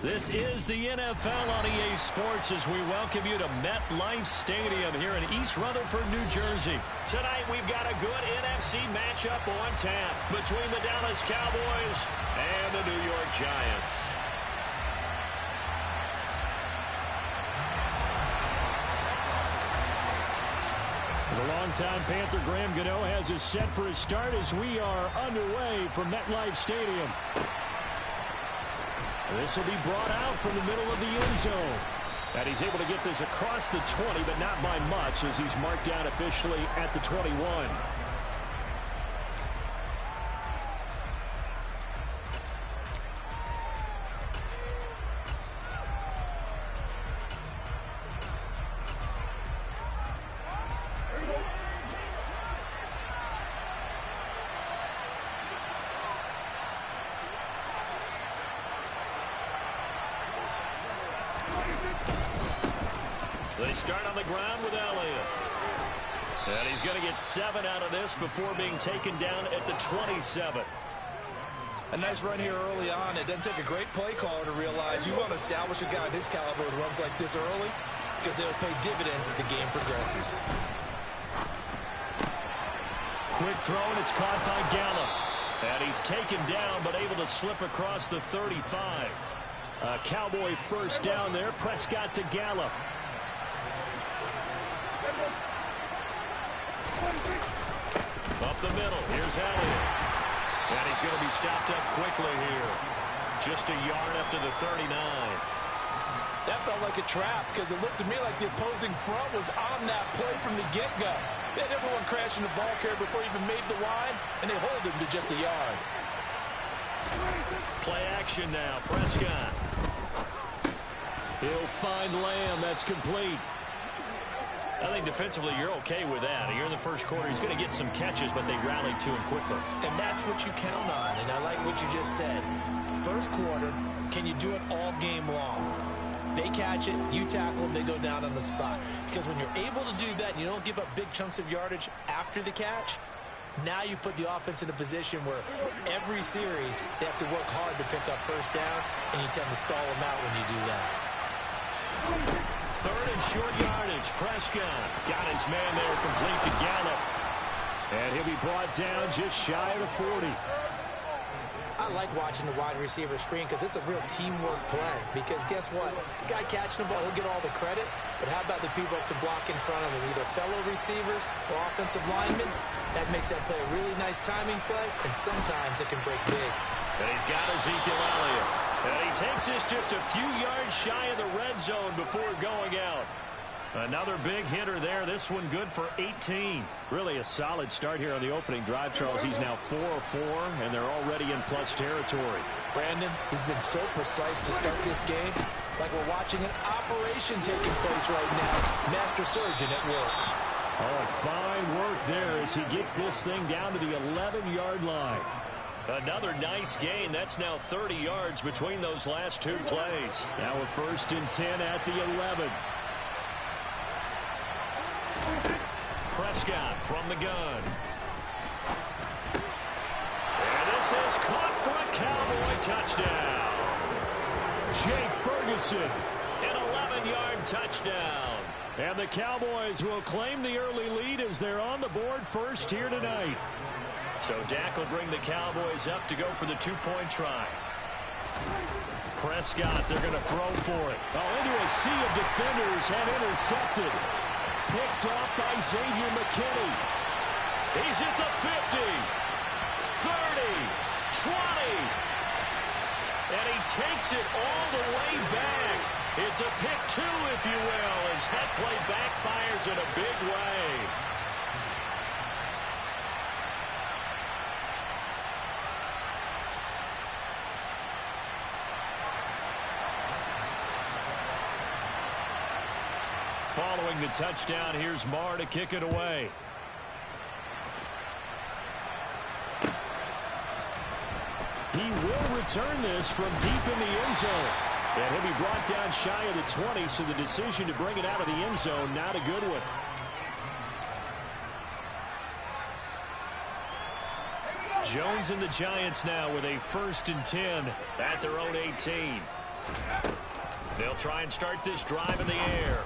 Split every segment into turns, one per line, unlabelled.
This is the NFL on EA Sports as we welcome you to MetLife Stadium here in East Rutherford, New Jersey. Tonight we've got a good NFC matchup on tap between the Dallas Cowboys and the New York Giants. The longtime Panther Graham Gano has us set for his start as we are underway from MetLife Stadium. This will be brought out from the middle of the end zone. And he's able to get this across the 20, but not by much as he's marked down officially at the 21. They start on the ground with Elliott. And he's going to get 7 out of this before being taken down at the 27.
A nice run here early on. It doesn't take a great play caller to realize you want to establish a guy of his caliber who runs like this early because they'll pay dividends as the game progresses.
Quick throw, and it's caught by Gallup. And he's taken down, but able to slip across the 35. A Cowboy first down there. Prescott to Gallup. Up the middle, here's Elliott. And he's going to be stopped up quickly here. Just a yard up to the 39.
That felt like a trap because it looked to me like the opposing front was on that play from the get-go. They had everyone crashing the ball carrier before he even made the line, and they hold him to just a yard.
Play action now, Prescott. He'll find Lamb, that's complete. I think defensively you're okay with that. You're in the first quarter. He's going to get some catches, but they rallied to him quickly.
And that's what you count on, and I like what you just said. First quarter, can you do it all game long? They catch it, you tackle them, they go down on the spot. Because when you're able to do that and you don't give up big chunks of yardage after the catch, now you put the offense in a position where every series they have to work hard to pick up first downs, and you tend to stall them out when you do that.
Third and short yardage. Prescott got his man there complete to Gallup. And he'll be brought down just shy of the 40.
I like watching the wide receiver screen because it's a real teamwork play. Because guess what? The guy catching the ball, he'll get all the credit. But how about the people up to block in front of him? Either fellow receivers or offensive linemen. That makes that play a really nice timing play. And sometimes it can break big.
And he's got Ezekiel Elliott. And he takes this just a few yards shy of the red zone before going out. Another big hitter there. This one good for 18. Really a solid start here on the opening drive, Charles. He's now 4 of 4, and they're already in plus territory.
Brandon, he's been so precise to start this game. Like we're watching an operation taking place right now. Master surgeon at work.
Oh, fine work there as he gets this thing down to the 11-yard line. Another nice gain. That's now 30 yards between those last two plays. Now a 1st and 10 at the 11. Prescott from the gun. And this is caught for a Cowboy touchdown. Jake Ferguson, an 11-yard touchdown. And the Cowboys will claim the early lead as they're on the board first here tonight. So Dak will bring the Cowboys up to go for the 2-point try. Prescott, they're going to throw for it. Oh, into a sea of defenders and intercepted. Picked off by Xavier McKinney. He's at the 50, 30, 20. And he takes it all the way back. It's a pick 2, if you will, as that play backfires in a big way. Following the touchdown, here's Marr to kick it away. He will return this from deep in the end zone. And he'll be brought down shy of the 20, so the decision to bring it out of the end zone, not a good one. Jones and the Giants now with a 1st and 10 at their own 18. They'll try and start this drive in the air.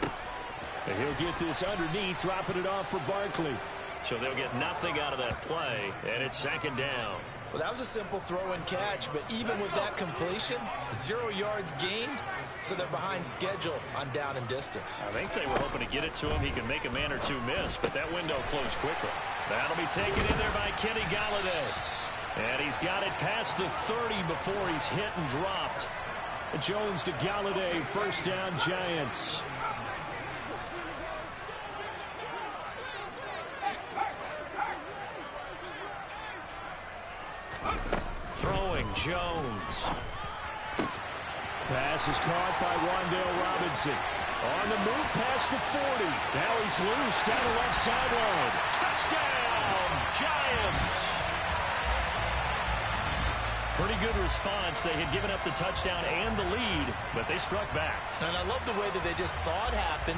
And he'll get this underneath, dropping it off for Barkley. So they'll get nothing out of that play, and it's second down.
Well, that was a simple throw and catch, but even with that completion, 0 yards gained, so they're behind schedule on down and distance.
I think they were hoping to get it to him. He can make a man or two miss, but that window closed quickly. That'll be taken in there by Kenny Golladay. And he's got it past the 30 before he's hit and dropped. Jones to Golladay, first down, Giants. Throwing, Jones. Pass is caught by Wan'Dale Robinson. On the move past the 40. Now he's loose down the left sideline. Touchdown, Giants. Pretty good response. They had given up the touchdown and the lead, but they struck back.
And I love the way that they just saw it happen,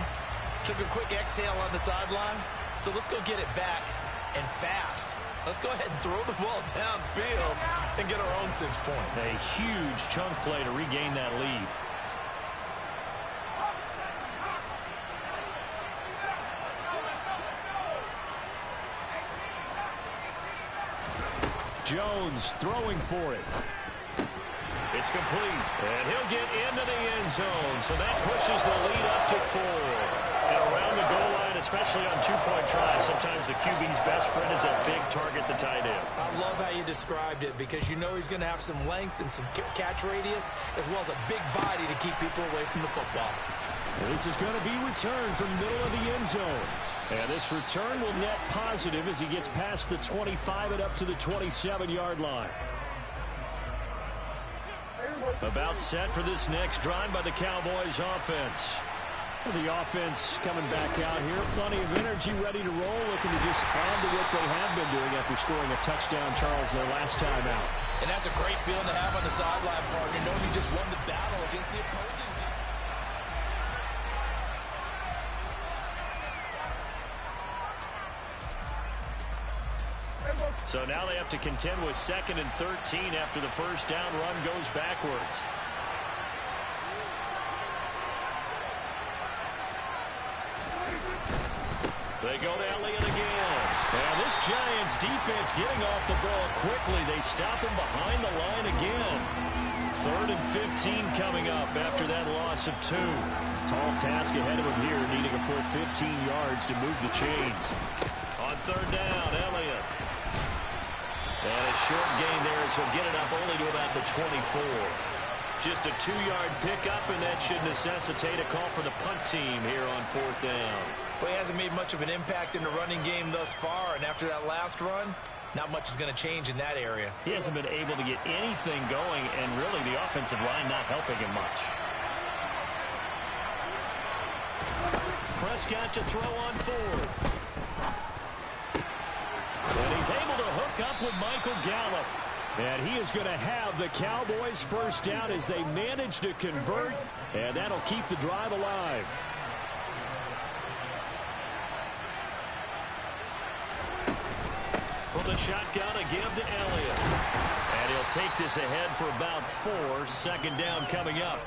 took a quick exhale on the sideline. So let's go get it back and fast. Let's go ahead and throw the ball downfield and get our own 6 points.
A huge chunk play to regain that lead. Jones throwing for it. It's complete, and he'll get into the end zone, so that pushes the lead up to 4. And around the goal line, especially on two-point tries, sometimes the QB's best friend is that big target, the tight end.
I love how you described it because you know he's going to have some length and some catch radius as well as a big body to keep people away from the football.
This is going to be returned from the middle of the end zone. And this return will net positive as he gets past the 25 and up to the 27-yard line. About set for this next drive by the Cowboys offense. The offense coming back out here. Plenty of energy, ready to roll, looking to just add to what they have been doing after scoring a touchdown, Charles, their last time out.
And that's a great feeling to have on the sideline, partner, knowing you just won the battle against the opposing.
So now they have to contend with 2nd and 13 after the first down run goes backwards. They go to Elliott again. And this Giants defense getting off the ball quickly. They stop him behind the line again. 3rd and 15 coming up after that loss of 2. Tall task ahead of him here, needing a full 15 yards to move the chains. On 3rd down, Elliott. And a short gain there as he'll get it up only to about the 24. Just a 2-yard pickup, and that should necessitate a call for the punt team here on 4th down.
Well, he hasn't made much of an impact in the running game thus far, and after that last run, not much is going to change in that area.
He hasn't been able to get anything going, and really the offensive line not helping him much. Prescott to throw on 4th. And he's able to hook up with Michael Gallup. And he is going to have the Cowboys first down as they manage to convert, and that'll keep the drive alive. From the shotgun, a give to Elliott. And he'll take this ahead for about 4. 2nd down coming up.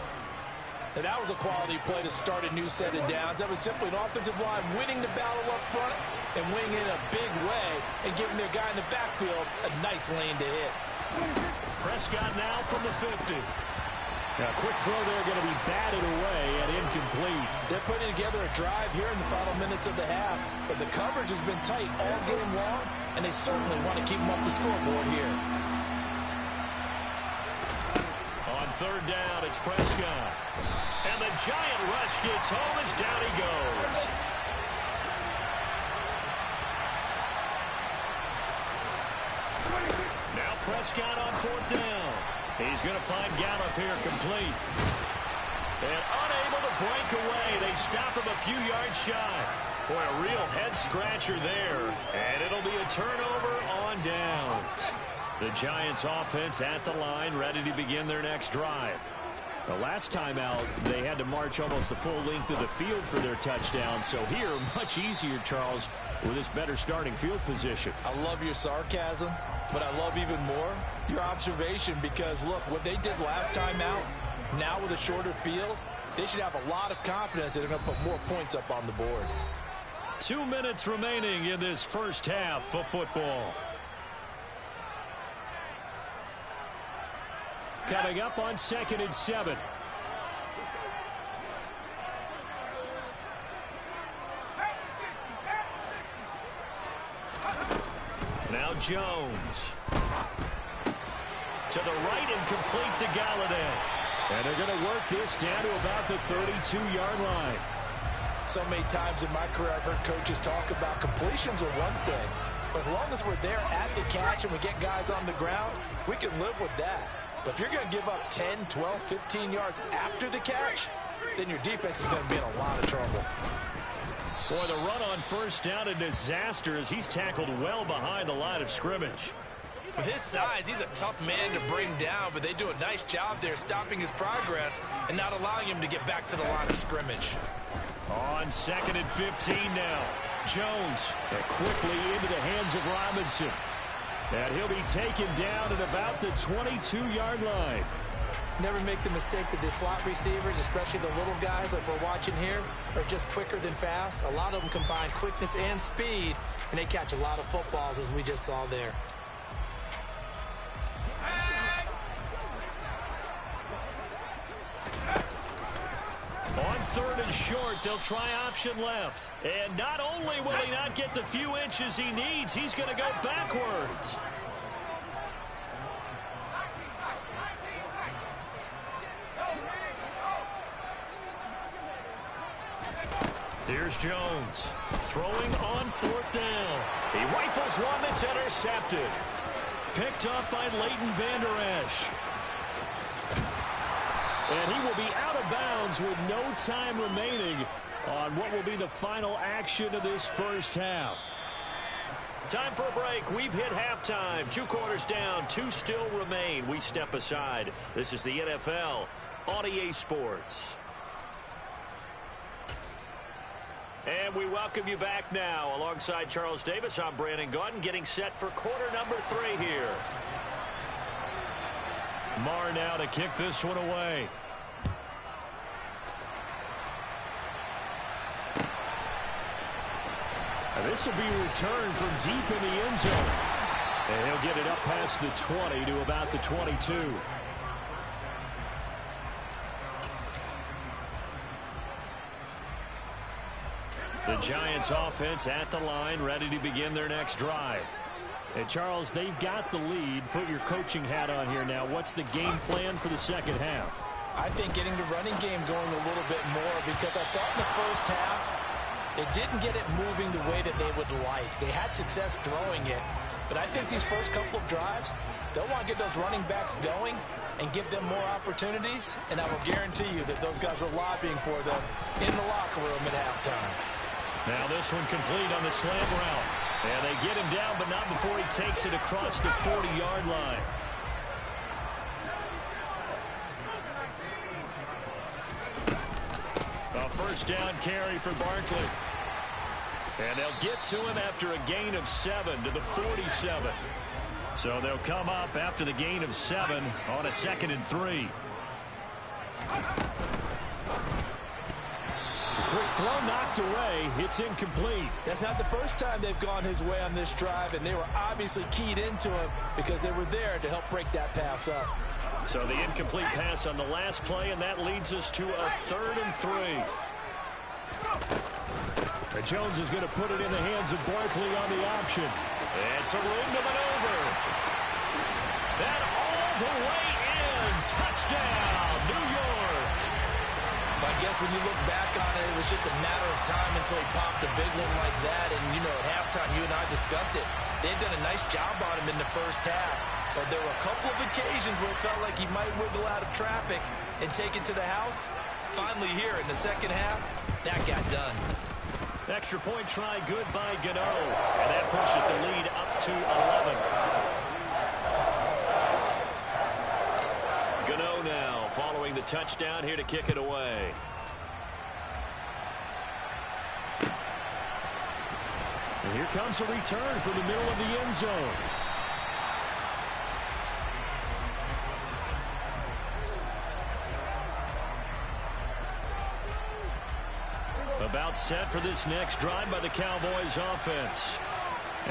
And that was a quality play to start a new set of downs. That was simply an offensive line winning the battle up front and winning in a big way and giving their guy in the backfield a nice lane to hit.
Prescott now from the 50. Now, a quick throw there going to be batted away and incomplete.
They're putting together a drive here in the final minutes of the half, but the coverage has been tight all game long, and they certainly want to keep them off the scoreboard here.
On 3rd down, it's Prescott. And the giant rush gets home as down he goes. Now Prescott on 4th down. He's going to find Gallup here complete. And unable to break away. They stop him a few yards shy. Boy, a real head-scratcher there. And it'll be a turnover on downs. The Giants offense at the line, ready to begin their next drive. The last time out, they had to march almost the full length of the field for their touchdown. So here, much easier, Charles, with this better starting field position.
I love your sarcasm, but I love even more your observation because, look, what they did last time out, Now with a shorter field, they should have a lot of confidence that they're going to put more points up on the board.
2 minutes remaining in this first half of football. Coming up on 2nd and 7. Now Jones. To the right and complete to Galladay. And they're going to work this down to about the 32-yard line.
So many times in my career I've heard coaches talk about completions are one thing. But as long as we're there at the catch and we get guys on the ground, we can live with that. But if you're going to give up 10, 12, 15 yards after the catch, then your defense is going to be in a lot of trouble.
Boy, the run on first down a disaster as he's tackled well behind the line of scrimmage.
With his size, he's a tough man to bring down, but they do a nice job there stopping his progress and not allowing him to get back to the line of scrimmage.
On 2nd and 15 now. Jones quickly into the hands of Robinson. And he'll be taken down at about the 22-yard line.
Never make the mistake that the slot receivers, especially the little guys like we're watching here, are just quicker than fast. A lot of them combine quickness and speed, and they catch a lot of footballs, as we just saw there.
On 3rd and short, they'll try option left. And not only will he not get the few inches he needs, he's going to go backwards. Here's Jones throwing on 4th down. He rifles one that's intercepted. Picked up by Leighton Vander Esch. And he will be out of bounds with no time remaining on what will be the final action of this first half. Time for a break. We've hit halftime. 2 quarters down. 2 still remain. We step aside. This is the NFL on EA Sports. And we welcome you back now. Alongside Charles Davis, I'm Brandon Gaudin, getting set for quarter number 3 here. Marr now to kick this one away. And this will be returned from deep in the end zone. And he'll get it up past the 20 to about the 22. The Giants offense at the line, ready to begin their next drive. And Charles, they've got the lead. Put your coaching hat on here now. What's the game plan for the second half?
I think getting the running game going a little bit more, because I thought in the first half they didn't get it moving the way that they would like. They had success throwing it, but I think these first couple of drives, they'll want to get those running backs going and give them more opportunities, and I will guarantee you that those guys were lobbying for them in the locker room at halftime.
Now this one complete on the slant route. And they get him down, but not before he takes it across the 40-yard line. A first down carry for Barkley. And they'll get to him after a gain of 7 to the 47. So they'll come up after the gain of 7 on a 2nd and 3. Quick throw knocked away. It's incomplete.
That's not the first time they've gone his way on this drive, and they were obviously keyed into him because they were there to help break that pass up.
So the incomplete pass on the last play, and that leads us to a 3rd and 3. And Jones is going to put it in the hands of Barkley on the option. It's a room to maneuver. And all the way in. Touchdown, New York.
I guess when you look back on it, it was just a matter of time until he popped a big one like that. And, you know, at halftime, you and I discussed it. They had done a nice job on him in the first half. But there were a couple of occasions where it felt like he might wiggle out of traffic and take it to the house. Finally here in the second half, that got done.
Extra point try good by Gano. And that pushes the lead up to 11. Gano now following the touchdown here to kick it away. And here comes a return from the middle of the end zone. set for this next drive by the Cowboys offense.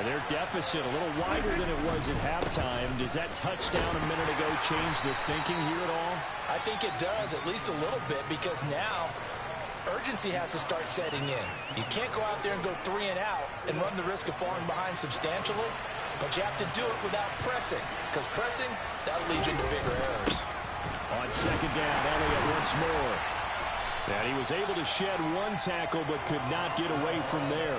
And their deficit a little wider than it was at halftime. Does that touchdown a minute ago change their thinking here at all?
I think it does, at least a little bit, because now urgency has to start setting in. You can't go out there and go 3 and out and run the risk of falling behind substantially, but you have to do it without pressing, because pressing, that'll lead you into bigger errors.
On second down, Elliott once more. And he was able to shed one tackle but could not get away from there.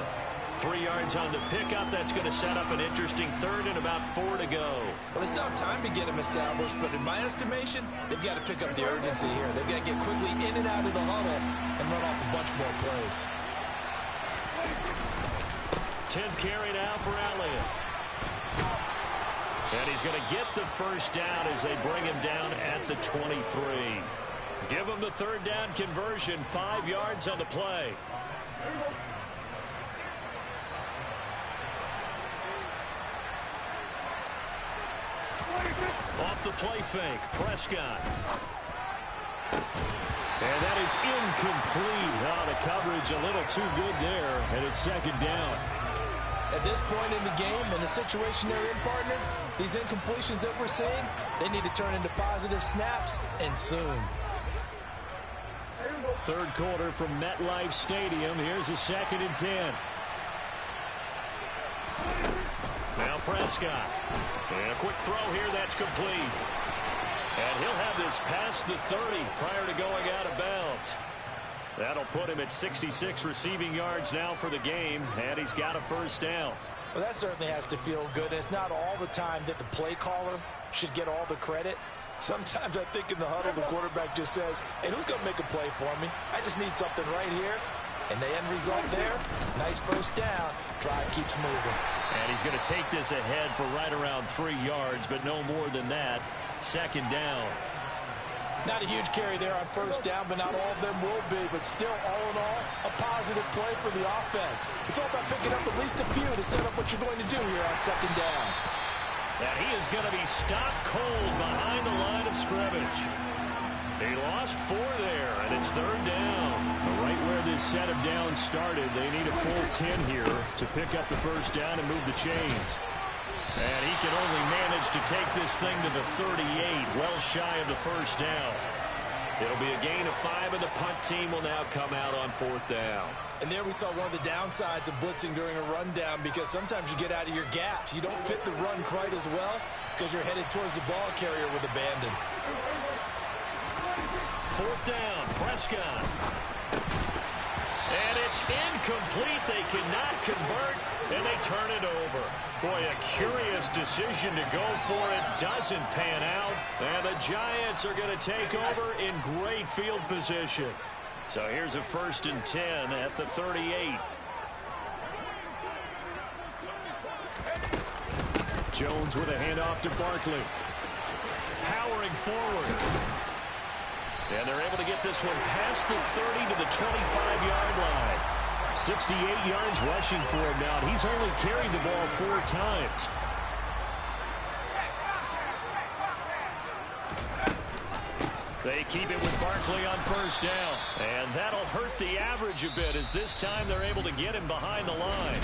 3 yards on the pickup. That's going to set up an interesting third and about 4 to go.
Well, they still have time to get him established, but in my estimation, they've got to pick up the urgency here. They've got to get quickly in and out of the huddle and run off a bunch more plays.
10th carry now for Elliott. And he's going to get the first down as they bring him down at the 23. Give him the third down conversion. 5 yards on the play. Off the play fake, Prescott. And that is incomplete. Oh, the coverage a little too good there, and it's second down.
At this point in the game, in the situation they're in, partner, these incompletions that we're seeing, they need to turn into positive snaps, and soon.
Third quarter from MetLife Stadium. Here's a 2nd and 10. Now Prescott. And a quick throw here, that's complete. And he'll have this past the 30 prior to going out of bounds. That'll put him at 66 receiving yards now for the game, and he's got a first down.
Well, that certainly has to feel good. And it's not all the time that the play caller should get all the credit. Sometimes I think in the huddle, the quarterback just says, hey, who's going to make a play for me? I just need something right here. And the end result there, nice first down. Drive keeps moving.
And he's going to take this ahead for right around 3 yards, but no more than that. Second down.
Not a huge carry there on first down, but not all of them will be. But still, all in all, a positive play for the offense. It's all about picking up at least a few to set up what you're going to do here on second down.
And he is going to be stopped cold behind the line of scrimmage. He lost 4 there, and it's third down. Right where this set of downs started, they need a full 10 here to pick up the first down and move the chains. And he can only manage to take this thing to the 38, well shy of the first down. It'll be a gain of 5, and the punt team will now come out on 4th down.
And there we saw one of the downsides of blitzing during a rundown, because sometimes you get out of your gaps. You don't fit the run quite as well because you're headed towards the ball carrier with abandon.
4th down, Prescott. And it's incomplete. They cannot convert, and they turn it over. Boy, a curious decision to go for it. Doesn't pan out. And the Giants are going to take over in great field position. So here's a 1st and 10 at the 38. Jones with a handoff to Barkley. Powering forward. And they're able to get this one past the 30 to the 25-yard line. 68 yards rushing for him now. He's only carried the ball 4 times. They keep it with Barkley on first down. And that'll hurt the average a bit, as this time they're able to get him behind the line.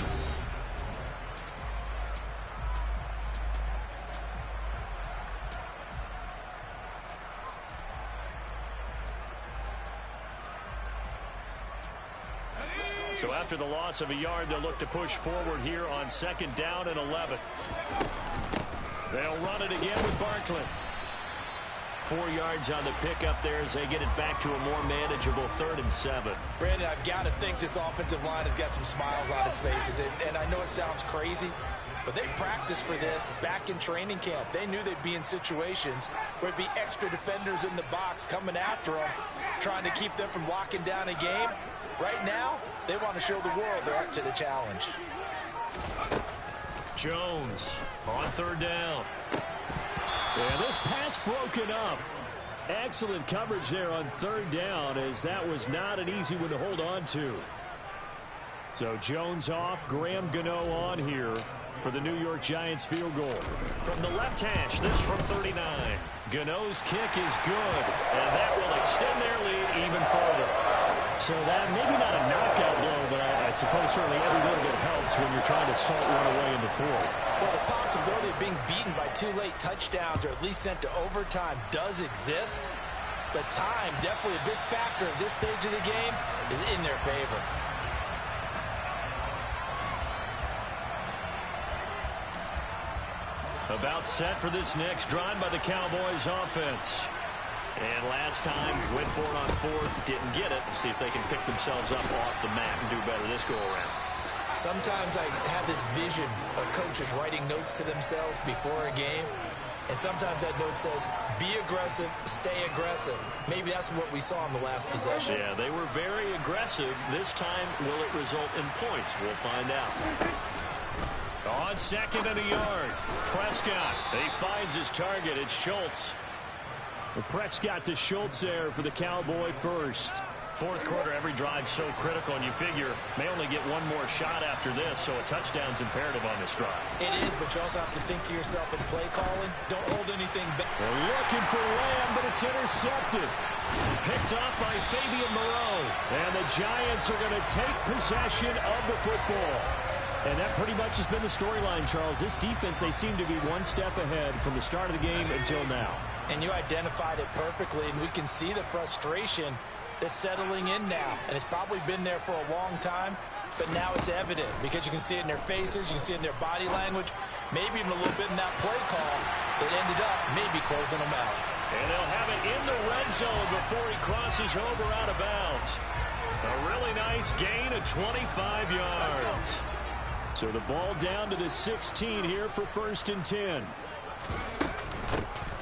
So after the loss of a yard, they'll look to push forward here on 2nd down and 11. They'll run it again with Barkley. 4 yards on the pickup there as they get it back to a more manageable 3rd and 7.
Brandon, I've got to think this offensive line has got some smiles on its faces. And I know it sounds crazy, but they practiced for this back in training camp. They knew they'd be in situations where there'd be extra defenders in the box coming after them, trying to keep them from locking down a game. Right now, they want to show the world they're up to the challenge.
Jones on 3rd down. And this pass broken up. Excellent coverage there on 3rd down, as that was not an easy one to hold on to. So Jones off, Graham Gano on here for the New York Giants field goal. From the left hash, this from 39. Gano's kick is good, and that will extend their lead even further. So that maybe not a knockout blow I suppose certainly every little bit helps when you're trying to salt one away in the fourth.
Well, the possibility of being beaten by 2 late touchdowns or at least sent to overtime does exist. But time, definitely a big factor at this stage of the game, is in their favor.
About set for this next drive by the Cowboys offense. And last time, went for it on fourth, didn't get it. Let's see if they can pick themselves up off the mat and do better this go-around.
Sometimes I have this vision of coaches writing notes to themselves before a game. And sometimes that note says, be aggressive, stay aggressive. Maybe that's what we saw in the last possession.
Yeah, they were very aggressive. This time, will it result in points? We'll find out. On 2nd and a yard, Prescott. He finds his target. It's Schultz. Well, Prescott to Schultz there for the Cowboy first. Fourth quarter, every drive so critical, and you figure may only get one more shot after this, so a touchdown's imperative on this drive.
It is, but you also have to think to yourself in play calling, don't hold anything back.
They're looking for Lamb, but it's intercepted. Picked off by Fabian Moreau. And the Giants are going to take possession of the football. And that pretty much has been the storyline, Charles. This defense, they seem to be one step ahead from the start of the game until now.
And you identified it perfectly, and we can see the frustration that's settling in now. And it's probably been there for a long time, but now it's evident because you can see it in their faces, you can see it in their body language, maybe even a little bit in that play call that ended up maybe closing them out.
And they'll have it in the red zone before he crosses over out of bounds. A really nice gain of 25 yards. So the ball down to the 16 here for 1st and 10.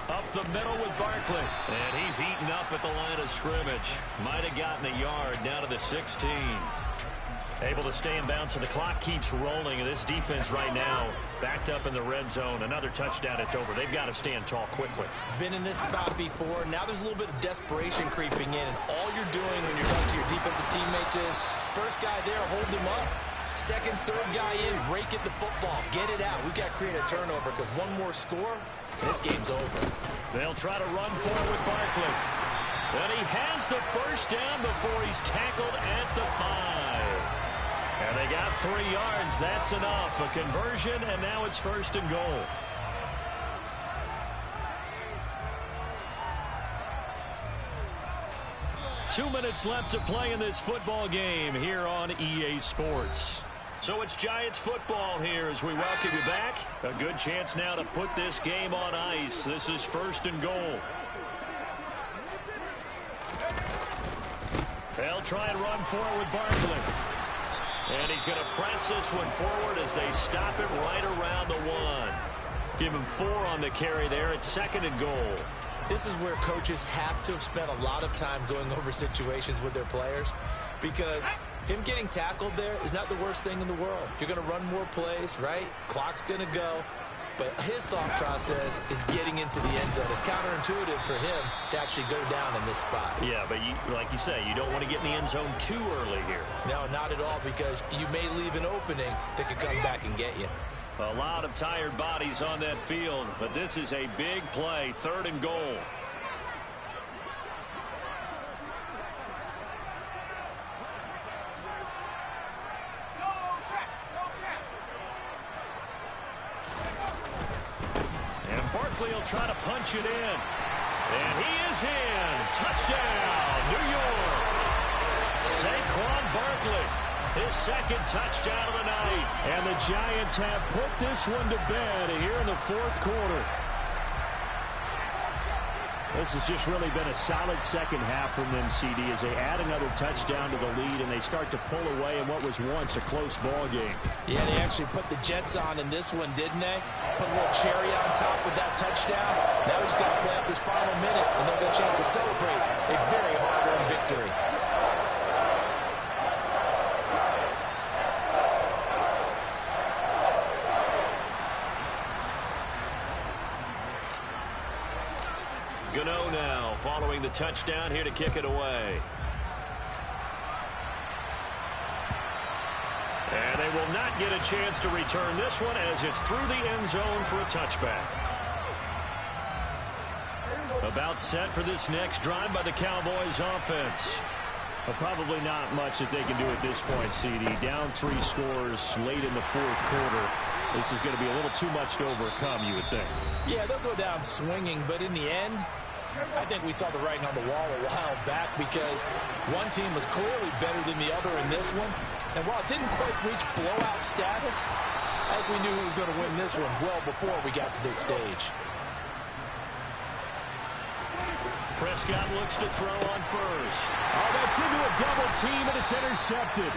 Up the middle with Barkley. And he's eaten up at the line of scrimmage. Might have gotten a yard down to the 16. Able to stay in bounds, and the clock keeps rolling. And this defense right now backed up in the red zone. Another touchdown, it's over. They've got to stand tall quickly.
Been in this spot before. Now there's a little bit of desperation creeping in. And all you're doing when you're talking to your defensive teammates is, first guy there, hold him up. Second, third guy in, rake at the football. Get it out. We've got to create a turnover because one more score, and this game's over.
They'll try to run forward with Barkley. And he has the first down before he's tackled at the 5. And they got 3 yards. That's enough. A conversion, and now it's 1st and goal. Two minutes left to play in this football game here on EA Sports. So it's Giants football here as we welcome you back. A good chance now to put this game on ice. This is 1st and goal. They'll try and run forward with Barkley. And he's going to press this one forward as they stop it right around the 1. Give him 4 on the carry there. It's 2nd and goal.
This is where coaches have to have spent a lot of time going over situations with their players, because him getting tackled there is not the worst thing in the world. You're going to run more plays, right? Clock's going to go. But his thought process is getting into the end zone. It's counterintuitive for him to actually go down in this spot.
Yeah, but like you say, you don't want to get in the end zone too early here.
No, not at all, because you may leave an opening that could come back and get you.
A lot of tired bodies on that field, but this is a big play, 3rd and goal. And Barkley will try to punch it in. And he is in. Touchdown, New York. Saquon Barkley. His 2nd touchdown of the night. And the Giants have put this one to bed here in the 4th quarter. This has just really been a solid second half from them, CD, as they add another touchdown to the lead and they start to pull away in what was once a close ball game.
Yeah, they actually put the Jets on in this one, didn't they? Put a little cherry on top with that touchdown. Now he's got to play up this final minute, and they'll get a chance to celebrate a very hard-earned victory. Gano now following the touchdown here to kick it away. And they will not get a chance to return this one as it's through the end zone for a touchback. About set for this next drive by the Cowboys offense.
Well, probably not much that they can do at this point, CD. Down 3 scores late in the fourth quarter. This is going to be a little too much to overcome, you would think.
Yeah, they'll go down swinging, but in the end, I think we saw the writing on the wall a while back because one team was clearly better than the other in this one. And while it didn't quite reach blowout status, I think we knew who was going to win this one well before we got to this stage.
Prescott looks to throw on first. Oh, that's into a double team, and it's intercepted.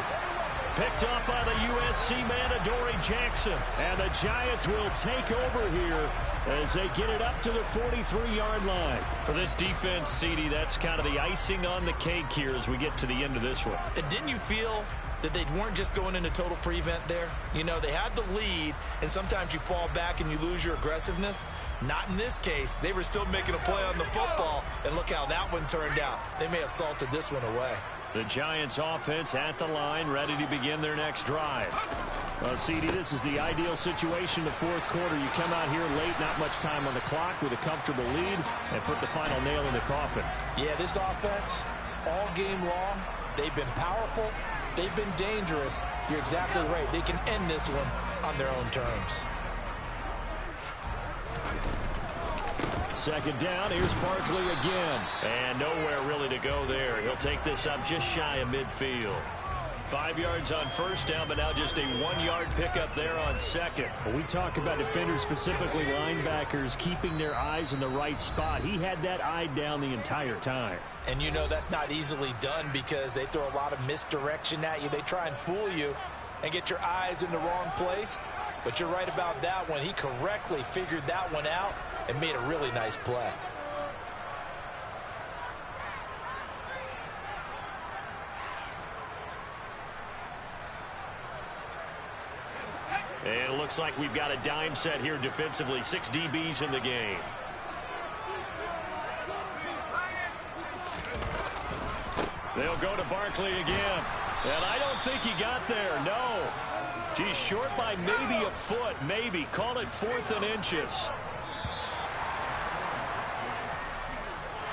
Picked up by the USC man, Adoree Jackson. And the Giants will take over here as they get it up to the 43-yard line. For this defense, CD, that's kind of the icing on the cake here as we get to the end of this one.
And didn't you feel that they weren't just going into total prevent there? You know, they had the lead, and sometimes you fall back and you lose your aggressiveness. Not in this case. They were still making a play on the football, and look how that one turned out. They may have salted this one away.
The Giants offense at the line, ready to begin their next drive. Well, CD, this is the ideal situation, the fourth quarter. You come out here late, not much time on the clock with a comfortable lead, and put the final nail in the coffin.
Yeah, this offense, all game long, they've been powerful. They've been dangerous. You're exactly right. They can end this one on their own terms.
Second down, here's Barkley again. And nowhere really to go there. He'll take this up just shy of midfield. 5 yards on first down, but now just a 1-yard pickup there on second. When we talk about defenders, specifically linebackers, keeping their eyes in the right spot, he had that eye down the entire time.
And you know that's not easily done because they throw a lot of misdirection at you. They try and fool you and get your eyes in the wrong place. But you're right about that one. He correctly figured that one out and made a really nice play.
And it looks like we've got a dime set here defensively. 6 DBs in the game. They'll go to Barkley again. And I don't think he got there. No. He's short by maybe a foot. Maybe. Call it 4th and inches.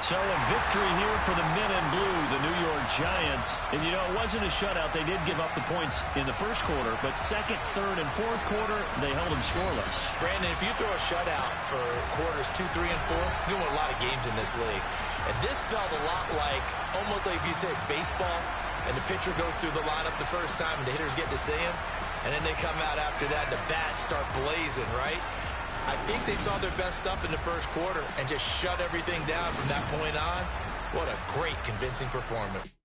So a victory here for the men in blue, the New York Giants. And, you know, it wasn't a shutout. They did give up the points in the first quarter, but second, third, and fourth quarter, they held them scoreless.
Brandon, if you throw a shutout for quarters 2, 3, and 4, you win a lot of games in this league. And this felt a lot like, almost like if you take baseball, and the pitcher goes through the lineup the first time, and the hitters get to see him, and then they come out after that, and the bats start blazing, right? I think they saw their best stuff in the first quarter and just shut everything down from that point on. What a great, convincing performance.